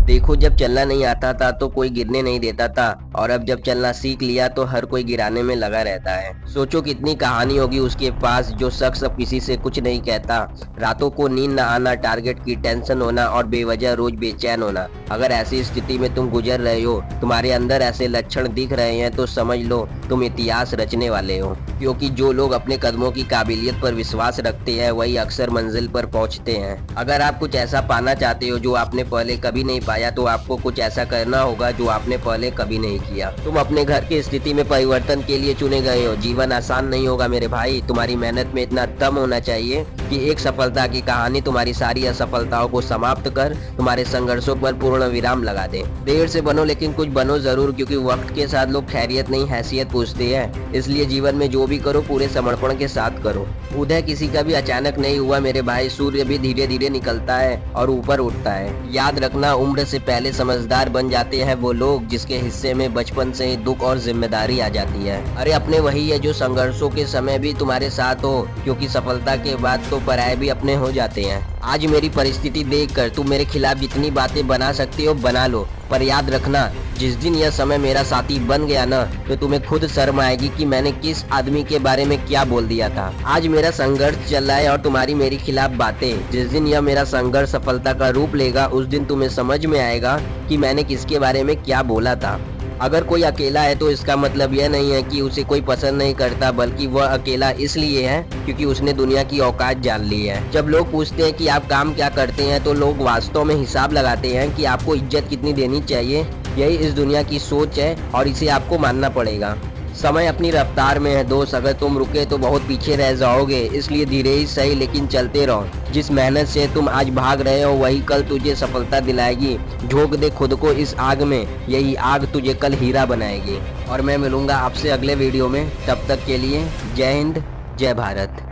देखो, जब चलना नहीं आता था तो कोई गिरने नहीं देता था, और अब जब चलना सीख लिया तो हर कोई गिराने में लगा रहता है। सोचो कितनी कहानी होगी उसके पास, जो शख्स अब किसी से कुछ नहीं कहता। रातों को नींद न आना, टारगेट की टेंशन होना और बेवजह रोज बेचैन होना। अगर ऐसी स्थिति में तुम गुजर रहे हो, तुम्हारे अंदर ऐसे लक्षण दिख रहे हैं, तो समझ लो तुम इतिहास रचने वाले हो। क्योंकि जो लोग अपने कदमों की काबिलियत पर विश्वास रखते हैं वही अक्सर मंजिल पर पहुंचते हैं। अगर आप कुछ ऐसा पाना चाहते हो जो आपने पहले कभी नहीं पाया, तो आपको कुछ ऐसा करना होगा जो आपने पहले कभी नहीं किया। तुम अपने घर की स्थिति में परिवर्तन के लिए चुने गए हो। जीवन आसान नहीं होगा मेरे भाई। तुम्हारी मेहनत में इतना दम होना चाहिए कि एक सफलता की कहानी तुम्हारी सारी असफलताओं को समाप्त कर तुम्हारे संघर्षों पर पूर्ण विराम लगा दे। देर से बनो लेकिन कुछ बनो जरूर, क्योंकि वक्त के साथ लोग खैरियत नहीं हैसियत पूछते हैं। इसलिए जीवन में जो भी करो पूरे समर्पण के साथ करो। उदय किसी का भी अचानक नहीं हुआ मेरे भाई। सूर्य भी धीरे धीरे निकलता है और ऊपर उठता है। याद रखना, उम्र से पहले समझदार बन जाते हैं वो लोग जिसके हिस्से में बचपन से ही दुख और जिम्मेदारी आ जाती है। अरे अपने वही है जो संघर्षों के समय भी तुम्हारे साथ हो, क्योंकि सफलता के बाद तो पराये भी अपने हो जाते हैं। आज मेरी परिस्थिति देखकर तुम मेरे खिलाफ जितनी बातें बना सकते हो बना लो, पर याद रखना, जिस दिन यह समय मेरा साथी बन गया ना, तो तुम्हें खुद शर्म आएगी कि मैंने किस आदमी के बारे में क्या बोल दिया था। आज मेरा संघर्ष चल रहा है और तुम्हारी मेरे खिलाफ बातें। जिस दिन यह मेरा संघर्ष सफलता का रूप लेगा, उस दिन तुम्हें समझ में आएगा कि मैंने किसके बारे में क्या बोला था। अगर कोई अकेला है तो इसका मतलब यह नहीं है कि उसे कोई पसंद नहीं करता, बल्कि वह अकेला इसलिए है क्योंकि उसने दुनिया की औकात जान ली है। जब लोग पूछते हैं कि आप काम क्या करते हैं, तो लोग वास्तव में हिसाब लगाते हैं कि आपको इज्जत कितनी देनी चाहिए। यही इस दुनिया की सोच है और इसे आपको मानना पड़ेगा। समय अपनी रफ्तार में है दोस्त। अगर तुम रुके तो बहुत पीछे रह जाओगे, इसलिए धीरे ही सही लेकिन चलते रहो। जिस मेहनत से तुम आज भाग रहे हो वही कल तुझे सफलता दिलाएगी। झोंक दे खुद को इस आग में, यही आग तुझे कल हीरा बनाएगी। और मैं मिलूंगा आपसे अगले वीडियो में। तब तक के लिए जय हिंद, जय भारत।